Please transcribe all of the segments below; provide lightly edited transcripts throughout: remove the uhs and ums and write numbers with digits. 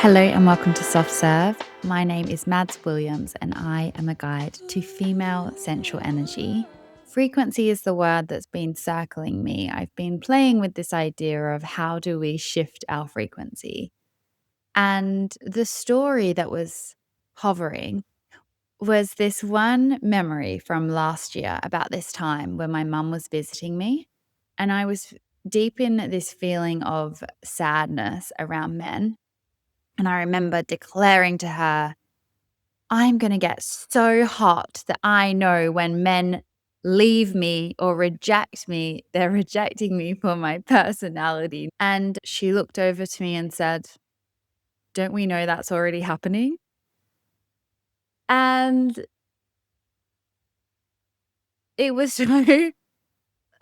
Hello and welcome to Soft Serve. My name is Mads Williams and I am a guide to female sensual energy. Frequency is the word that's been circling me. I've been playing with this idea of how do we shift our frequency. And the story that was hovering was this one memory from last year about this time when my mum was visiting me. And I was deep in this feeling of sadness around men. And I remember declaring to her, I'm going to get so hot that I know when men leave me or reject me, they're rejecting me for my personality. And she looked over to me and said, don't we know that's already happening? And it was so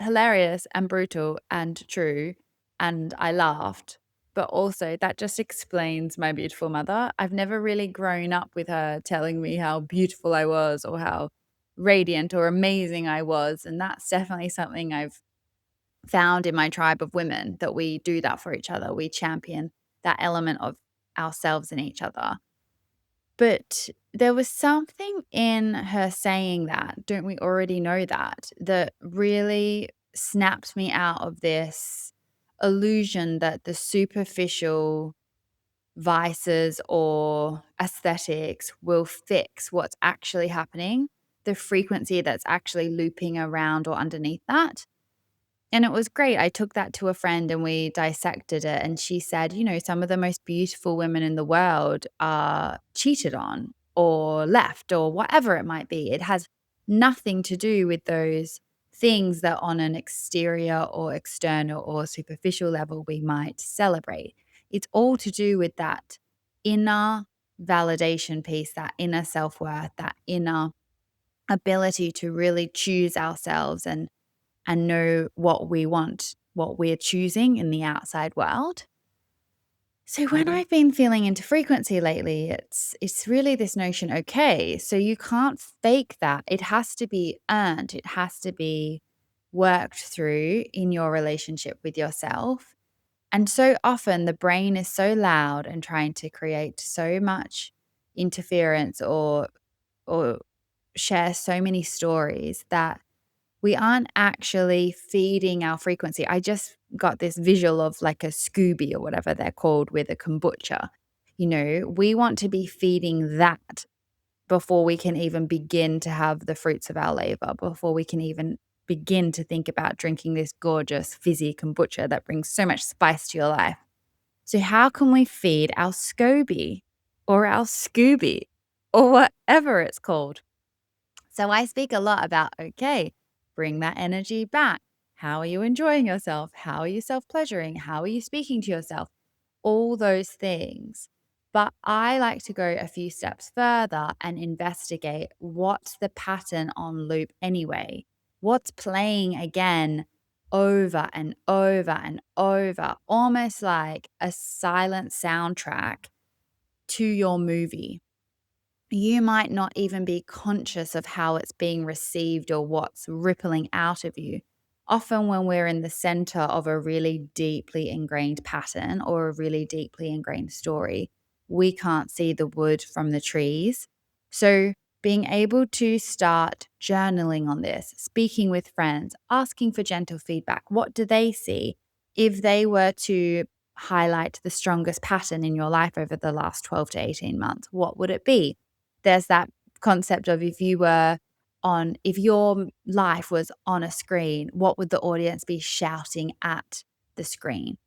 hilarious and brutal and true. And I laughed. But also, that just explains my beautiful mother. I've never really grown up with her telling me how beautiful I was or how radiant or amazing I was. And that's definitely something I've found in my tribe of women, that we do that for each other. We champion that element of ourselves in each other. But there was something in her saying that, don't we already know that, that really snapped me out of this illusion that the superficial vices or aesthetics will fix what's actually happening, the frequency that's actually looping around or underneath that. And it was great. I took that to a friend and we dissected it. And she said, some of the most beautiful women in the world are cheated on or left or whatever it might be. It has nothing to do with those things that on an exterior or external or superficial level we might celebrate. It's all to do with that inner validation piece, that inner self-worth, that inner ability to really choose ourselves and know what we want, what we're choosing in the outside world. So when I've been feeling into frequency lately, it's really this notion, okay, so you can't fake that. It has to be earned. It has to be worked through in your relationship with yourself. And so often the brain is so loud and trying to create so much interference or share so many stories that we aren't actually feeding our frequency. I just got this visual of like a Scooby or whatever they're called with a kombucha. We want to be feeding that before we can even begin to have the fruits of our labor, before we can even begin to think about drinking this gorgeous fizzy kombucha that brings so much spice to your life. So how can we feed our SCOBY or our Scooby or whatever it's called? So I speak a lot about, okay, bring that energy back. How are you enjoying yourself? How are you self-pleasuring? How are you speaking to yourself? All those things. But I like to go a few steps further and investigate what's the pattern on loop anyway. What's playing again over and over and over, almost like a silent soundtrack to your movie. You might not even be conscious of how it's being received or what's rippling out of you. Often, when we're in the center of a really deeply ingrained pattern or a really deeply ingrained story, we can't see the wood from the trees. So, being able to start journaling on this, speaking with friends, asking for gentle feedback. What do they see? If they were to highlight the strongest pattern in your life over the last 12 to 18 months, what would it be? There's that concept of if your life was on a screen, what would the audience be shouting at the screen?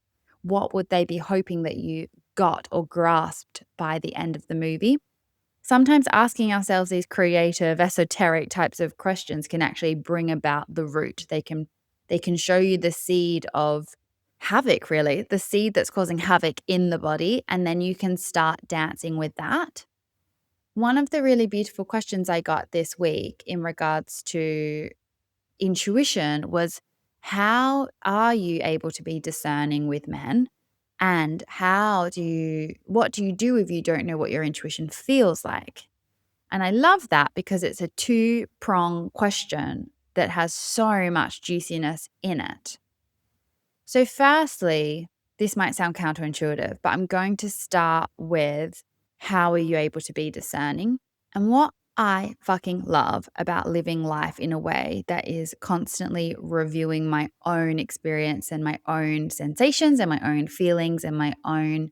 What would they be hoping that you got or grasped by the end of the movie? Sometimes asking ourselves these creative, esoteric types of questions can actually bring about the root. They can show you the seed of havoc, really, the seed that's causing havoc in the body, and then you can start dancing with that. One of the really beautiful questions I got this week in regards to intuition was, how are you able to be discerning with men? And what do you do if you don't know what your intuition feels like? And I love that because it's a two-prong question that has so much juiciness in it. So firstly, this might sound counterintuitive, but I'm going to start with how are you able to be discerning? And what I fucking love about living life in a way that is constantly reviewing my own experience and my own sensations and my own feelings and my own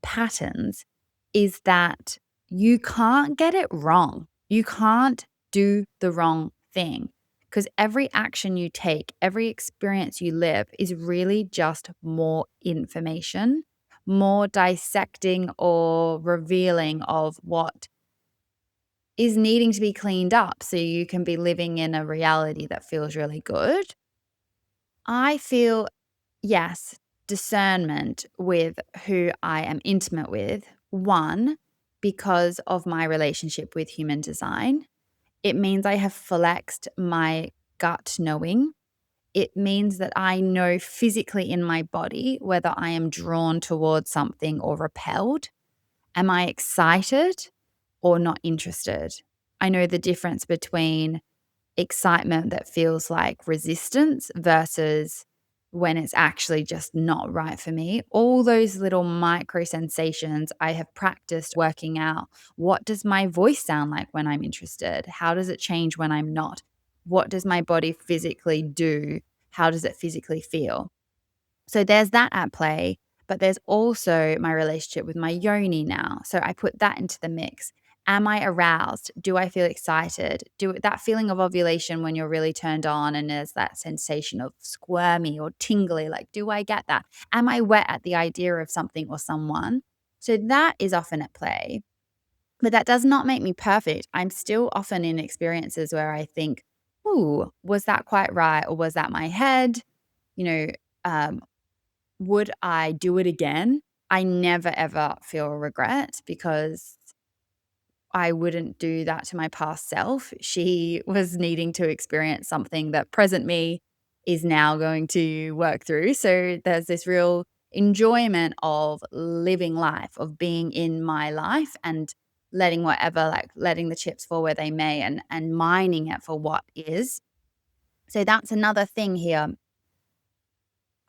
patterns is that you can't get it wrong. You can't do the wrong thing because every action you take, every experience you live is really just more information, more dissecting or revealing of what is needing to be cleaned up so you can be living in a reality that feels really good. I feel, yes, discernment with who I am intimate with. One, because of my relationship with human design. It means I have flexed my gut knowing. It means that I know physically in my body whether I am drawn towards something or repelled. Am I excited or not interested? I know the difference between excitement that feels like resistance versus when it's actually just not right for me. All those little micro sensations I have practiced working out. What does my voice sound like when I'm interested? How does it change when I'm not? What does my body physically do? How does it physically feel? So there's that at play, but there's also my relationship with my yoni now. So I put that into the mix. Am I aroused? Do I feel excited? Do that feeling of ovulation when you're really turned on and there's that sensation of squirmy or tingly, like, do I get that? Am I wet at the idea of something or someone? So that is often at play. But that does not make me perfect. I'm still often in experiences where I think, ooh, was that quite right? Or was that my head? You know, um, would I do it again? I never ever feel regret because I wouldn't do that to my past self. She was needing to experience something that present me is now going to work through. So there's this real enjoyment of living life, of being in my life and letting whatever, like letting the chips fall where they may and mining it for what is. So that's another thing here.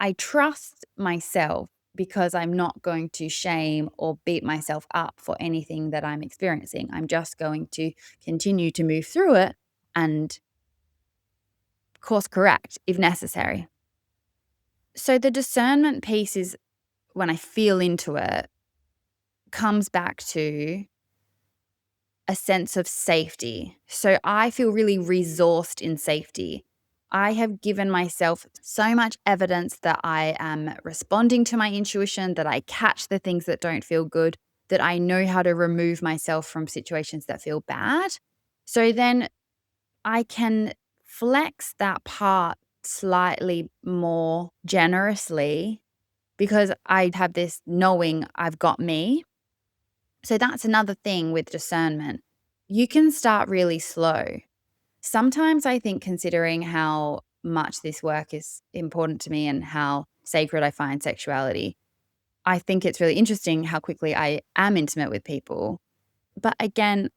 I trust myself because I'm not going to shame or beat myself up for anything that I'm experiencing. I'm just going to continue to move through it and course correct if necessary. So the discernment piece is when I feel into it, comes back to a sense of safety. So I feel really resourced in safety. I have given myself so much evidence that I am responding to my intuition, that I catch the things that don't feel good, that I know how to remove myself from situations that feel bad. So then I can flex that part slightly more generously because I have this knowing I've got me. So that's another thing with discernment. You can start really slow. Sometimes I think considering how much this work is important to me and how sacred I find sexuality, I think it's really interesting how quickly I am intimate with people. But again,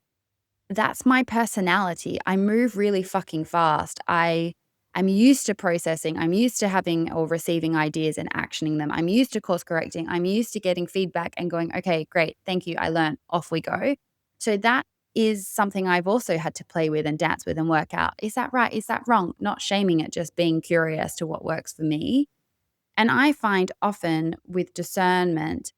that's my personality. I move really fucking fast. I'm used to processing. I'm used to having or receiving ideas and actioning them. I'm used to course correcting. I'm used to getting feedback and going, okay, great. Thank you. I learned. Off we go. So that is something I've also had to play with and dance with and work out. Is that right? Is that wrong? Not shaming it, just being curious to what works for me. And I find often with discernment,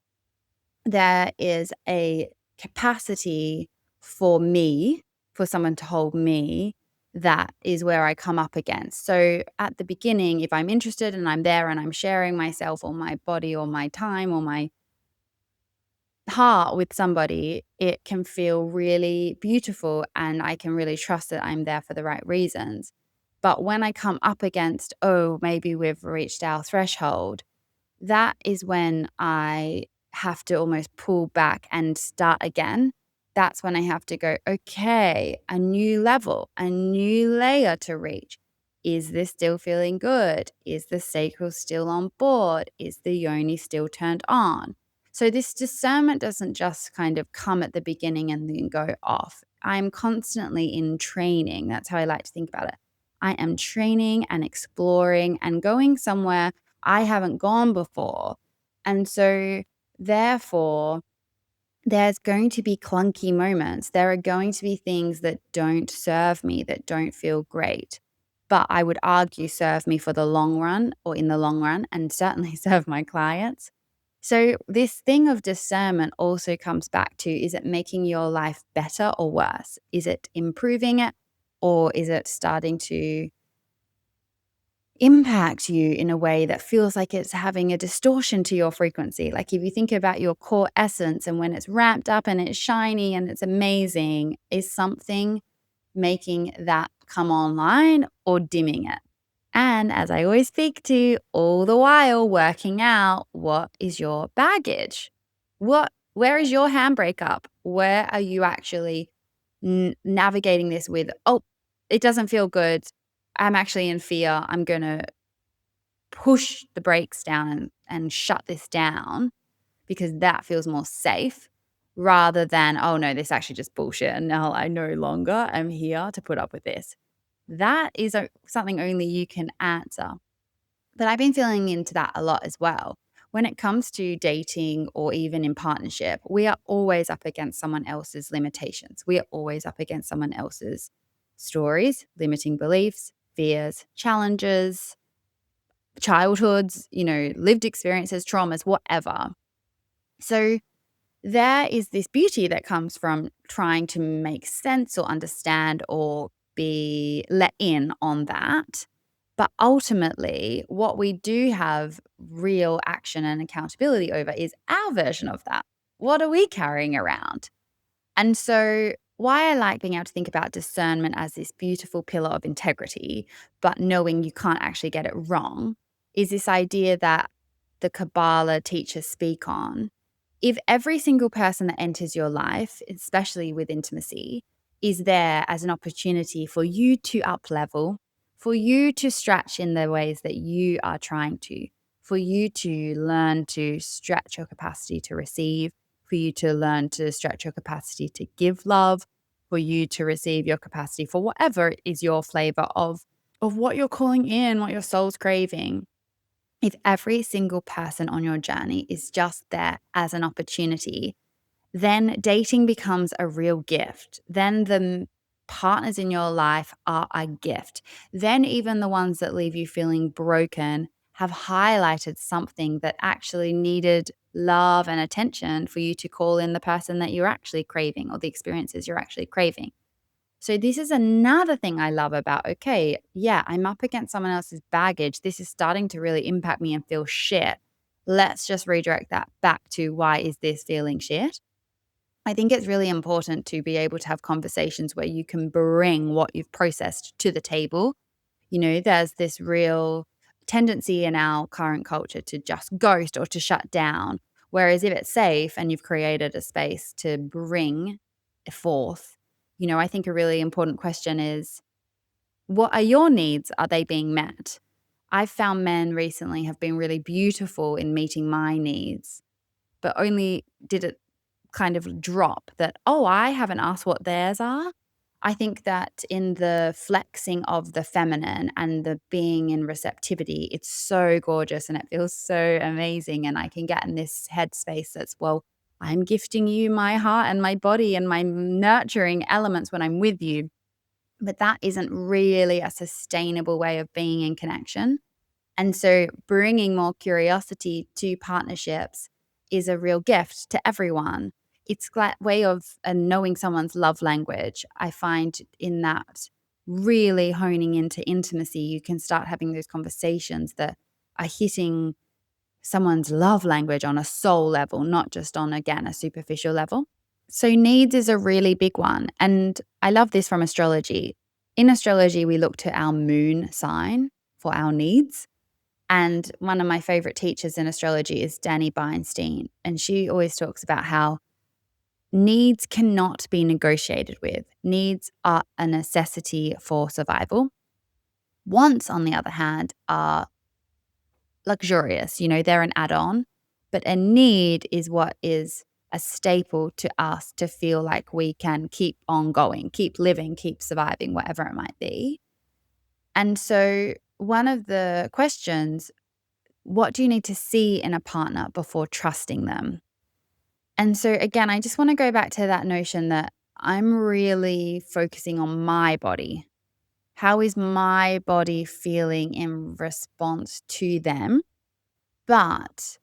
there is a capacity for me, for someone to hold me, that is where I come up against. So at the beginning, if I'm interested and I'm there and I'm sharing myself or my body or my time or my heart with somebody, it can feel really beautiful and I can really trust that I'm there for the right reasons. But when I come up against, oh, maybe we've reached our threshold, that is when I have to almost pull back and start again. That's when I have to go, okay, a new level, a new layer to reach. Is this still feeling good? Is the sacral still on board? Is the yoni still turned on? So this discernment doesn't just kind of come at the beginning and then go off. I'm constantly in training. That's how I like to think about it. I am training and exploring and going somewhere I haven't gone before. And so, therefore, there's going to be clunky moments. There are going to be things that don't serve me, that don't feel great. But I would argue serve me for the long run or in the long run, and certainly serve my clients. So, this thing of discernment also comes back to, is it making your life better or worse? Is it improving it, or is it starting to impact you in a way that feels like it's having a distortion to your frequency? Like, if you think about your core essence and when it's ramped up and it's shiny and it's amazing, is something making that come online or dimming it? And as I always speak to, all the while working out, what is your baggage? Where is your handbrake up? Where are you actually navigating this with, oh, it doesn't feel good. I'm actually in fear. I'm going to push the brakes down and shut this down because that feels more safe, rather than, oh no, this actually just bullshit. And now I no longer am here to put up with this. That is something only you can answer. But I've been feeling into that a lot as well. When it comes to dating or even in partnership, we are always up against someone else's limitations. We are always up against someone else's stories, limiting beliefs, fears, challenges, childhoods, lived experiences, traumas, whatever. So there is this beauty that comes from trying to make sense or understand or be let in on that. But ultimately, what we do have real action and accountability over is our version of that. What are we carrying around? And so, why I like being able to think about discernment as this beautiful pillar of integrity, but knowing you can't actually get it wrong, is this idea that the Kabbalah teachers speak on. If every single person that enters your life, especially with intimacy, is there as an opportunity for you to up level, for you to stretch in the ways that you are trying to, for you to learn to stretch your capacity to receive, for you to learn to stretch your capacity to give love, for you to receive your capacity for whatever is your flavor of what you're calling in, what your soul's craving. If every single person on your journey is just there as an opportunity, then dating becomes a real gift. Then the partners in your life are a gift. Then even the ones that leave you feeling broken have highlighted something that actually needed love and attention for you to call in the person that you're actually craving or the experiences you're actually craving. So this is another thing I love about, okay, yeah, I'm up against someone else's baggage. This is starting to really impact me and feel shit. Let's just redirect that back to, why is this feeling shit? I think it's really important to be able to have conversations where you can bring what you've processed to the table. There's this real tendency in our current culture to just ghost or to shut down. Whereas if it's safe and you've created a space to bring forth, I think a really important question is, what are your needs? Are they being met? I've found men recently have been really beautiful in meeting my needs, but only did it kind of drop that, oh, I haven't asked what theirs are. I think that in the flexing of the feminine and the being in receptivity, it's so gorgeous and it feels so amazing. And I can get in this headspace that's, well, I'm gifting you my heart and my body and my nurturing elements when I'm with you. But that isn't really a sustainable way of being in connection. And so bringing more curiosity to partnerships is a real gift to everyone. It's that way of knowing someone's love language. I find in that, really honing into intimacy, you can start having those conversations that are hitting someone's love language on a soul level, not just on, again, a superficial level. So needs is a really big one. And I love this from astrology. In astrology, we look to our moon sign for our needs. And one of my favorite teachers in astrology is Danny Beinstein. And she always talks about how needs cannot be negotiated with. Needs are a necessity for survival. Wants, on the other hand, are luxurious. They're an add-on. But a need is what is a staple to us to feel like we can keep on going, keep living, keep surviving, whatever it might be. And so one of the questions What do you need to see in a partner before trusting them? And so, again, I just want to go back to that notion that I'm really focusing on my body. How is my body feeling in response to them? But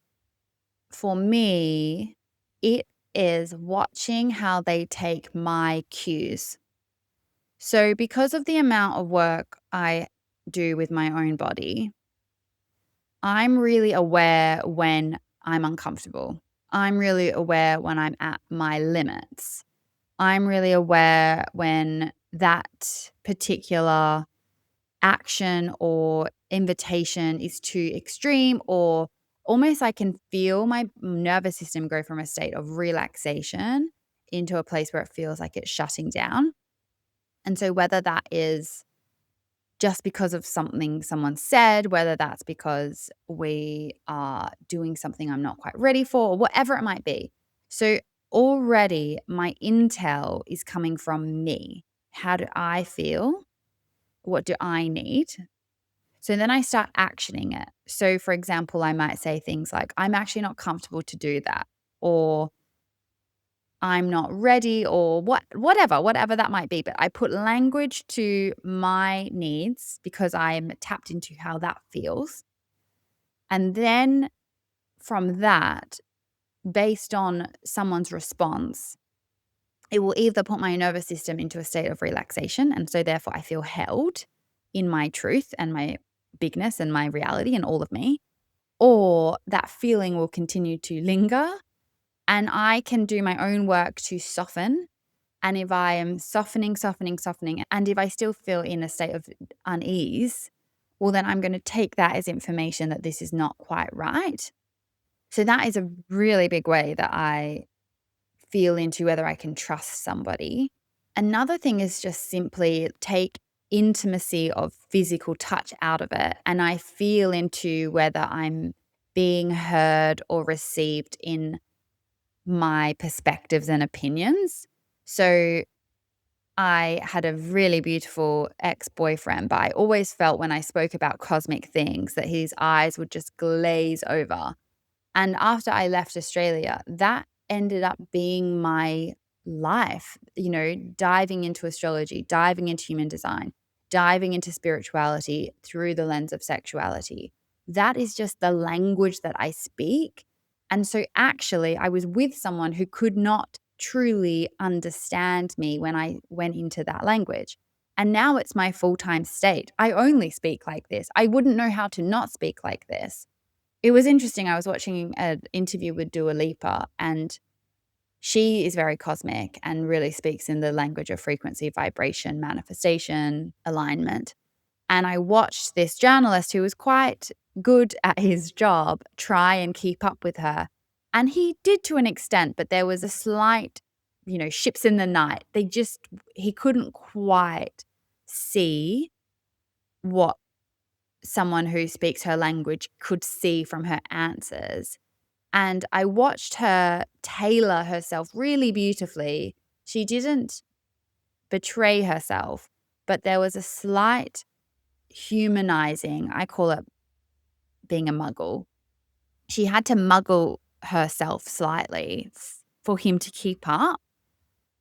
for me, it is watching how they take my cues. So, because of the amount of work I do with my own body, I'm really aware when I'm uncomfortable. I'm really aware when I'm at my limits. I'm really aware when that particular action or invitation is too extreme, or almost I can feel my nervous system go from a state of relaxation into a place where it feels like it's shutting down. And so, whether that is just because of something someone said, whether that's because we are doing something I'm not quite ready for, or whatever it might be. So, already my intel is coming from me. How do I feel? What do I need? So then I start actioning it. So, for example, I might say things like, I'm actually not comfortable to do that, or I'm not ready, or whatever that might be. But I put language to my needs because I'm tapped into how that feels. And then from that, based on someone's response, it will either put my nervous system into a state of relaxation. And so therefore I feel held in my truth and my bigness and my reality and all of me, or that feeling will continue to linger and I can do my own work to soften. And if I am softening, and if I still feel in a state of unease, well, then I'm going to take that as information that this is not quite right. So that is a really big way that I feel into whether I can trust somebody. Another thing is just simply take intimacy of physical touch out of it. And I feel into whether I'm being heard or received in my perspectives and opinions. So I had a really beautiful ex-boyfriend, but I always felt when I spoke about cosmic things that his eyes would just glaze over. And after I left Australia, that ended up being my life, diving into astrology, diving into human design, diving into spirituality through the lens of sexuality. That is just the language that I speak. And so actually, I was with someone who could not truly understand me when I went into that language. And now it's my full-time state. I only speak like this. I wouldn't know how to not speak like this. It was interesting. I was watching an interview with Dua Lipa, and she is very cosmic and really speaks in the language of frequency, vibration, manifestation, alignment. And I watched this journalist who was quite good at his job try and keep up with her. And he did to an extent, but there was a slight, ships in the night. He couldn't quite see what someone who speaks her language could see from her answers. And I watched her tailor herself really beautifully. She didn't betray herself, but there was a slight humanizing. I call it being a muggle. She had to muggle herself slightly for him to keep up.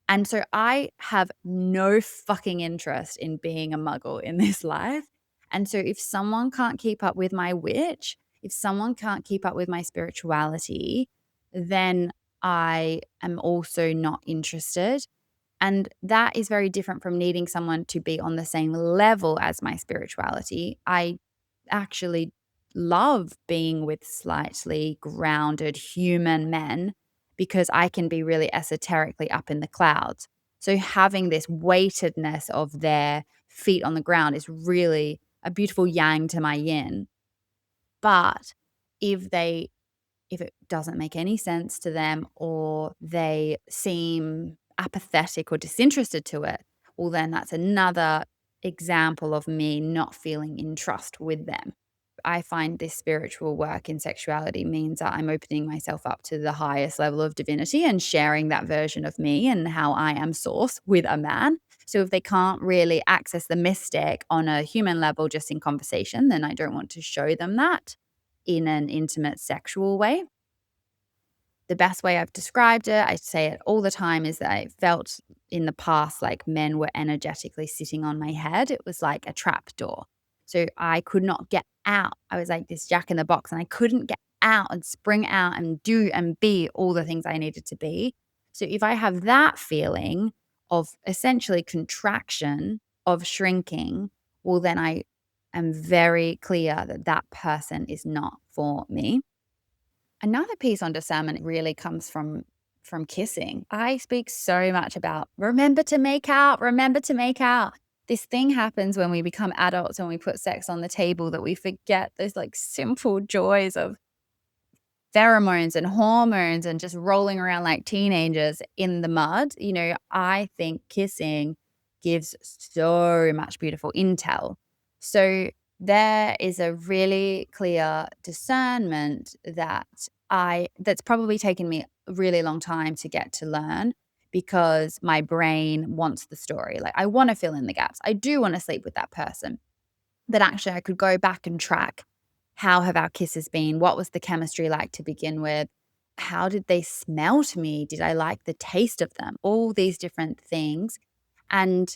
And so I have no fucking interest in being a muggle in this life. And so if someone can't keep up with my witch, if someone can't keep up with my spirituality, then I am also not interested. And that is very different from needing someone to be on the same level as my spirituality. I actually love being with slightly grounded human men because I can be really esoterically up in the clouds. So having this weightedness of their feet on the ground is really a beautiful yang to my yin. But if it doesn't make any sense to them, or they seem apathetic or disinterested to it, well, then that's another example of me not feeling in trust with them. I find this spiritual work in sexuality means that I'm opening myself up to the highest level of divinity and sharing that version of me and how I am source with a man. So if they can't really access the mystic on a human level just in conversation, then I don't want to show them that. in an intimate sexual way. The best way I've described it, I say it all the time, is that I felt in the past like men were energetically sitting on my head. It was like a trap door. So I could not get out. I was like this jack in the box and I couldn't get out and spring out and do and be all the things I needed to be. So if I have that feeling of essentially contraction, of shrinking, well, then I am very clear that that person is not for me. Another piece on discernment really comes from kissing. I speak so much about remember to make out, remember to make out. This thing happens when we become adults and we put sex on the table that we forget those like simple joys of pheromones and hormones and just rolling around like teenagers in the mud. I think kissing gives so much beautiful intel. So there is a really clear discernment that's probably taken me a really long time to get to learn because my brain wants the story. Like I want to fill in the gaps. I do want to sleep with that person. That actually I could go back and track how have our kisses been? What was the chemistry like to begin with? How did they smell to me? Did I like the taste of them? All these different things. And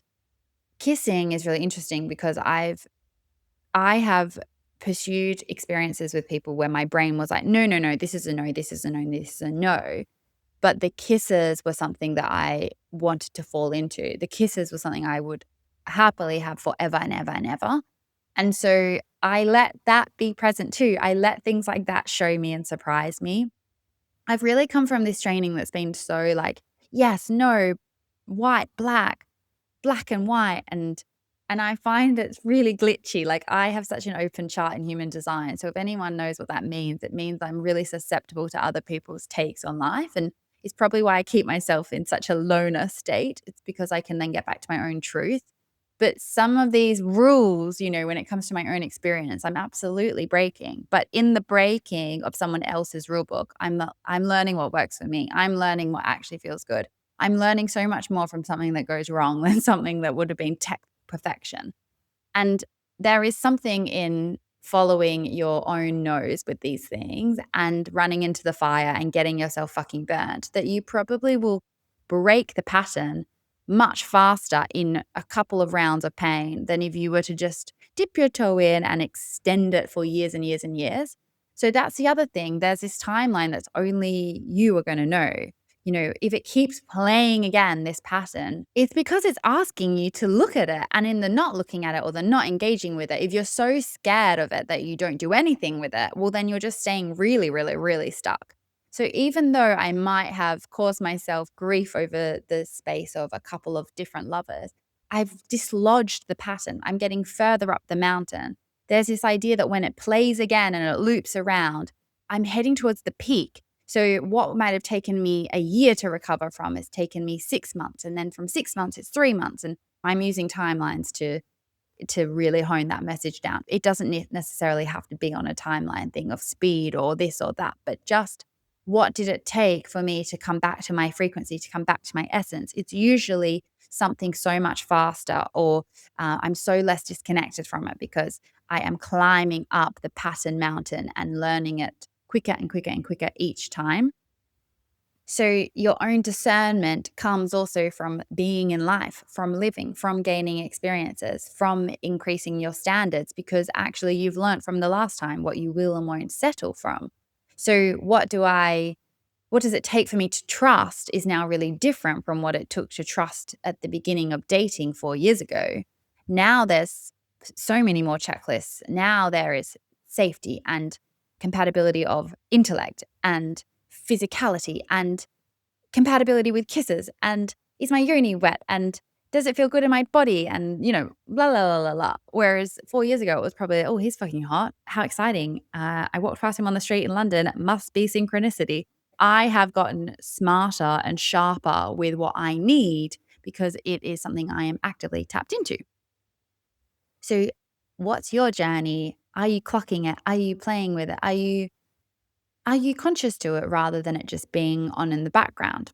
kissing is really interesting because I have pursued experiences with people where my brain was like, no, no, no, this is a no, this is a no, this is a no. But the kisses were something that I wanted to fall into. The kisses were something I would happily have forever and ever and ever. And so I let that be present too. I let things like that show me and surprise me. I've really come from this training that's been so like, yes, no, white, black and white. And I find it's really glitchy. Like I have such an open chart in human design. So if anyone knows what that means, it means I'm really susceptible to other people's takes on life. And it's probably why I keep myself in such a loner state. It's because I can then get back to my own truth. But some of these rules, when it comes to my own experience, I'm absolutely breaking. But in the breaking of someone else's rule book, I'm learning what works for me. I'm learning what actually feels good. I'm learning so much more from something that goes wrong than something that would have been tech perfection. And there is something in following your own nose with these things and running into the fire and getting yourself fucking burnt that you probably will break the pattern much faster in a couple of rounds of pain than if you were to just dip your toe in and extend it for years and years and years. So that's the other thing. There's this timeline that's only you are going to know. If it keeps playing again, this pattern, it's because it's asking you to look at it. And in the not looking at it or the not engaging with it, if you're so scared of it that you don't do anything with it, well, then you're just staying really, really, really stuck. So even though I might have caused myself grief over the space of a couple of different lovers, I've dislodged the pattern. I'm getting further up the mountain. There's this idea that when it plays again and it loops around, I'm heading towards the peak. So what might have taken me a year to recover from has taken me 6 months. And then from 6 months, it's 3 months. And I'm using timelines to really hone that message down. It doesn't necessarily have to be on a timeline thing of speed or this or that, but just what did it take for me to come back to my frequency, to come back to my essence? It's usually something so much faster or I'm so less disconnected from it because I am climbing up the pattern mountain and learning it quicker and quicker and quicker each time. So your own discernment comes also from being in life, from living, from gaining experiences, from increasing your standards, because actually you've learned from the last time what you will and won't settle from. So what does it take for me to trust is now really different from what it took to trust at the beginning of dating 4 years ago. Now there's so many more checklists. Now there is safety and compatibility of intellect and physicality and compatibility with kisses and is my yoni wet and does it feel good in my body and blah blah blah blah blah. Whereas 4 years ago it was probably, oh, he's fucking hot, how exciting, I walked past him on the street in London, it must be synchronicity. I have gotten smarter and sharper with what I need because it is something I am actively tapped into. So what's your journey? Are you clocking it? Are you playing with it? Are you conscious to it rather than it just being on in the background?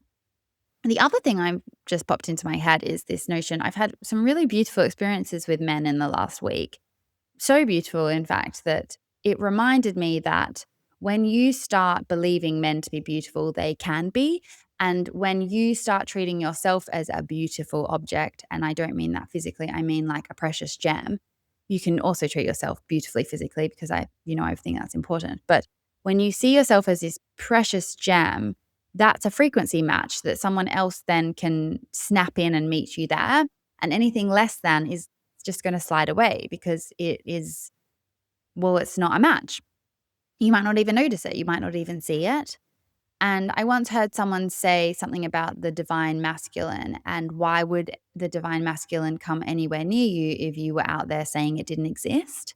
The other thing I've just popped into my head is this notion. I've had some really beautiful experiences with men in the last week. So beautiful, in fact, that it reminded me that when you start believing men to be beautiful, they can be. And when you start treating yourself as a beautiful object, and I don't mean that physically, I mean like a precious gem, you can also treat yourself beautifully physically because I think that's important. But when you see yourself as this precious gem, that's a frequency match that someone else then can snap in and meet you there. And anything less than is just going to slide away because it's not a match. You might not even notice it. You might not even see it. And I once heard someone say something about the divine masculine and why would the divine masculine come anywhere near you if you were out there saying it didn't exist?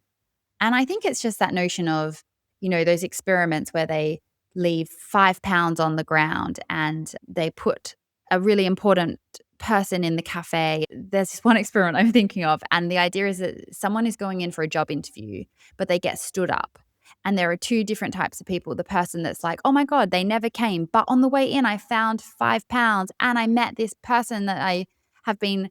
And I think it's just that notion of, those experiments where they leave 5 pounds on the ground and they put a really important person in the cafe. There's this one experiment I'm thinking of, and the idea is that someone is going in for a job interview, but they get stood up. And there are two different types of people. The person that's like, oh my God, they never came. But on the way in, I found 5 pounds and I met this person that I have been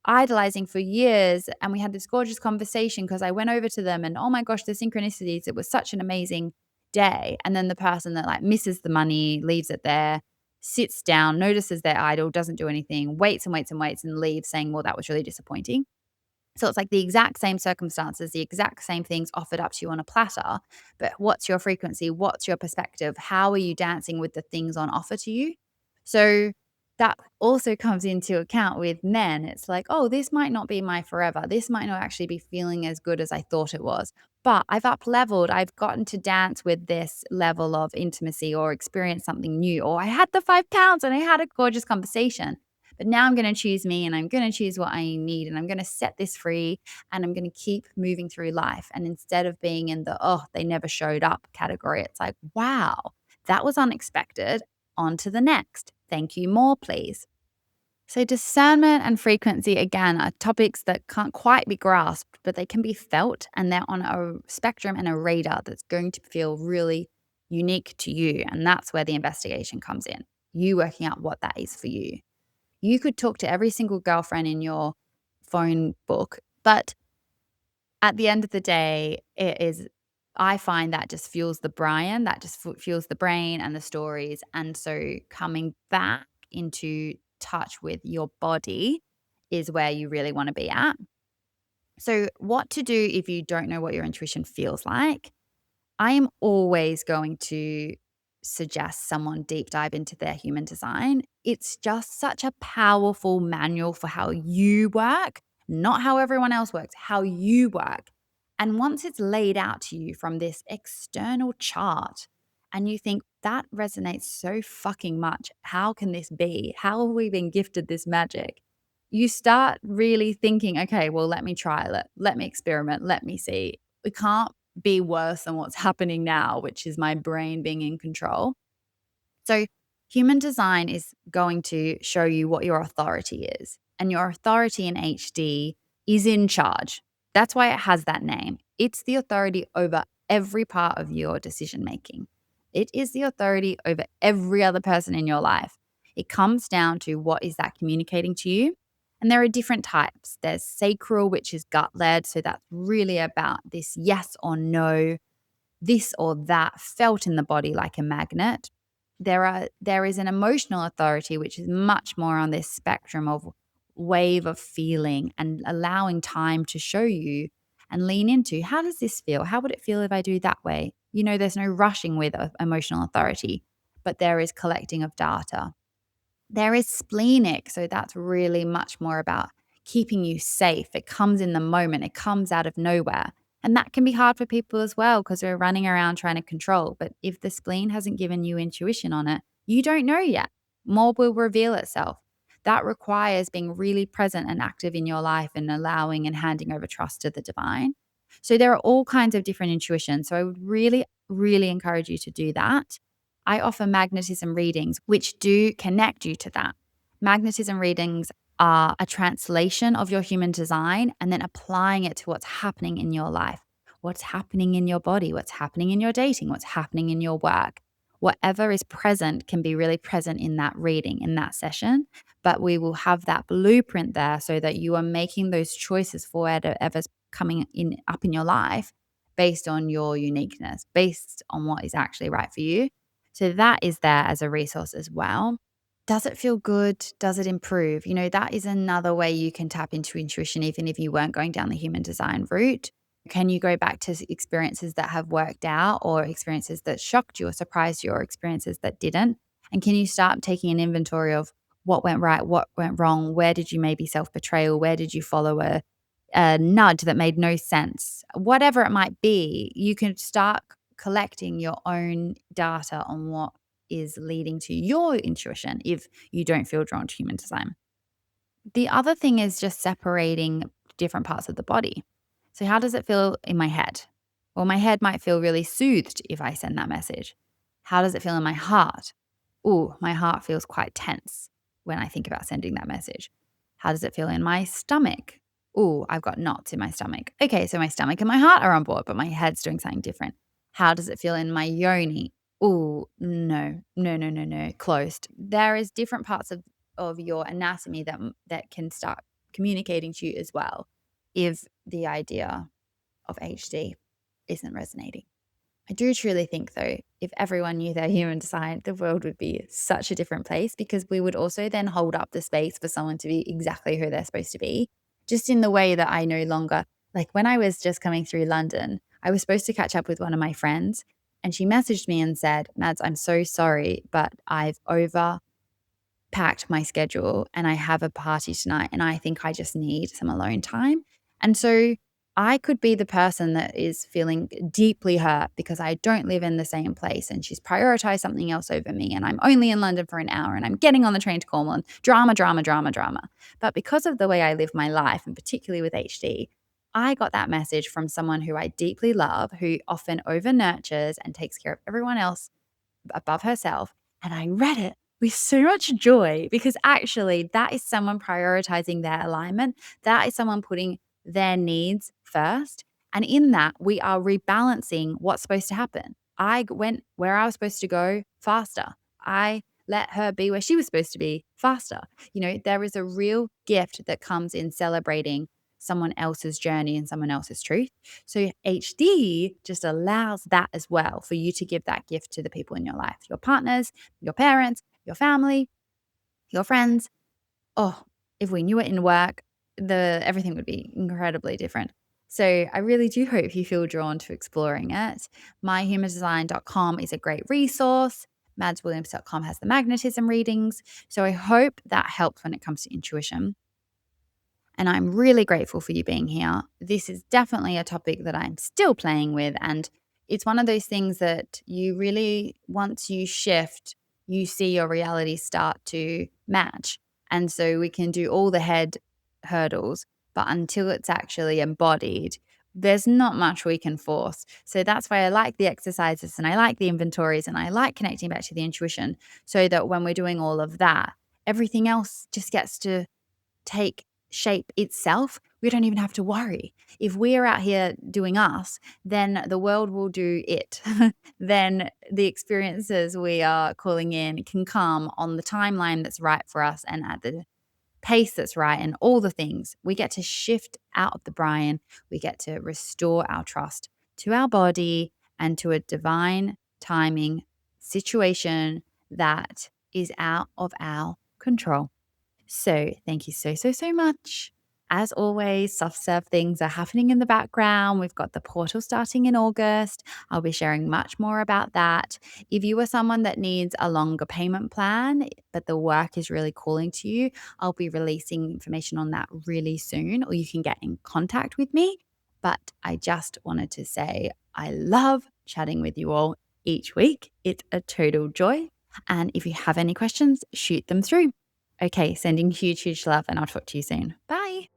idolizing for years, and we had this gorgeous conversation because I went over to them and oh my gosh, the synchronicities, it was such an amazing day. And then the person that like misses the money, leaves it there, sits down, notices their idol, doesn't do anything, waits and waits and waits and leaves saying, well, that was really disappointing. So it's like the exact same circumstances, the exact same things offered up to you on a platter, but what's your frequency? What's your perspective? How are you dancing with the things on offer to you? So that also comes into account with men. It's like, oh, this might not be my forever. This might not actually be feeling as good as I thought it was. But I've up leveled. I've gotten to dance with this level of intimacy or experience something new. Or I had the 5 pounds and I had a gorgeous conversation. But now I'm going to choose me and I'm going to choose what I need and I'm going to set this free and I'm going to keep moving through life. And instead of being in the, oh, they never showed up category, it's like, wow, that was unexpected. On to the next. Thank you, more, please. So, discernment and frequency, again, are topics that can't quite be grasped, but they can be felt and they're on a spectrum and a radar that's going to feel really unique to you. And that's where the investigation comes in. You working out what that is for you. You could talk to every single girlfriend in your phone book, but at the end of the day, I find that just fuels the brain, that just fuels the brain and the stories. And so coming back into touch with your body is where you really want to be at. So, what to do if you don't know what your intuition feels like? I am always going to suggest someone deep dive into their human design. It's just such a powerful manual for how you work, not how everyone else works, how you work. And once it's laid out to you from this external chart, and you think that resonates so fucking much, how can this be? How have we been gifted this magic? You start really thinking, okay, well, let me trial it. Let me experiment. Let me see. We can't be worse than what's happening now, which is my brain being in control. So, human design is going to show you what your authority is. And your authority in HD is in charge. That's why it has that name. It's the authority over every part of your decision making. It is the authority over every other person in your life. It comes down to what is that communicating to you. And there are different types. There's sacral, which is gut led. So that's really about this yes or no, this or that felt in the body like a magnet. There is an emotional authority, which is much more on this spectrum of wave of feeling and allowing time to show you and lean into, how does this feel? How would it feel if I do that way? There's no rushing with emotional authority, but there is collecting of data. There is splenic. So that's really much more about keeping you safe. It comes in the moment, it comes out of nowhere. And that can be hard for people as well because we're running around trying to control. But if the spleen hasn't given you intuition on it, you don't know yet. More will reveal itself. That requires being really present and active in your life and allowing and handing over trust to the divine. So there are all kinds of different intuitions. So I would really, really encourage you to do that. I offer magnetism readings, which do connect you to that. Magnetism readings are a translation of your human design and then applying it to what's happening in your life, what's happening in your body, what's happening in your dating, what's happening in your work. Whatever is present can be really present in that reading, in that session, but we will have that blueprint there so that you are making those choices for whatever's coming in up in your life based on your uniqueness, based on what is actually right for you. So that is there as a resource as well. Does it feel good? Does it improve? That is another way you can tap into intuition, even if you weren't going down the human design route. Can you go back to experiences that have worked out, or experiences that shocked you or surprised you, or experiences that didn't? And can you start taking an inventory of what went right, what went wrong? Where did you maybe self betrayal? Where did you follow a nudge that made no sense? Whatever it might be, you can start collecting your own data on what is leading to your intuition if you don't feel drawn to human design. The other thing is just separating different parts of the body. So, how does it feel in my head? Well, my head might feel really soothed if I send that message. How does it feel in my heart? Oh, my heart feels quite tense when I think about sending that message. How does it feel in my stomach? Oh, I've got knots in my stomach. Okay, so my stomach and my heart are on board, but my head's doing something different. How does it feel in my yoni? Oh, no, no, no, no, no, closed. There is different parts of your anatomy that can start communicating to you as well if the idea of HD isn't resonating. I do truly think, though, if everyone knew their human design, the world would be such a different place, because we would also then hold up the space for someone to be exactly who they're supposed to be, just in the way that I no longer, like when I was just coming through London, I was supposed to catch up with one of my friends, and she messaged me and said, Mads, I'm so sorry, but I've packed my schedule and I have a party tonight and I think I just need some alone time. And so I could be the person that is feeling deeply hurt because I don't live in the same place and she's prioritized something else over me, and I'm only in London for an hour and I'm getting on the train to Cornwall, and drama, drama, drama, drama. But because of the way I live my life, and particularly with HD, I got that message from someone who I deeply love, who often over nurtures and takes care of everyone else above herself. And I read it with so much joy, because actually that is someone prioritizing their alignment. That is someone putting their needs first. And in that, we are rebalancing what's supposed to happen. I went where I was supposed to go faster. I let her be where she was supposed to be faster. There is a real gift that comes in celebrating someone else's journey and someone else's truth. So HD just allows that as well, for you to give that gift to the people in your life, your partners, your parents, your family, your friends. Oh, if we knew it in work, everything would be incredibly different. So I really do hope you feel drawn to exploring it. myhumandesign.com is a great resource. madswilliams.com has the magnetism readings. So I hope that helps when it comes to intuition. And I'm really grateful for you being here. This is definitely a topic that I'm still playing with. And it's one of those things that you really, once you shift, you see your reality start to match. And so we can do all the head hurdles, but until it's actually embodied, there's not much we can force. So that's why I like the exercises and I like the inventories and I like connecting back to the intuition, so that when we're doing all of that, everything else just gets to take shape itself. We don't even have to worry. If we're out here doing us, then the world will do it. Then the experiences we are calling in can come on the timeline that's right for us and at the pace that's right, and all the things. We get to shift out of the Brian. We get to restore our trust to our body and to a divine timing situation that is out of our control. So thank you so, so, so much. As always, soft serve things are happening in the background. We've got the portal starting in August. I'll be sharing much more about that. If you are someone that needs a longer payment plan, but the work is really calling to you, I'll be releasing information on that really soon, or you can get in contact with me. But I just wanted to say I love chatting with you all each week. It's a total joy. And if you have any questions, shoot them through. Okay, sending huge, huge love, and I'll talk to you soon. Bye.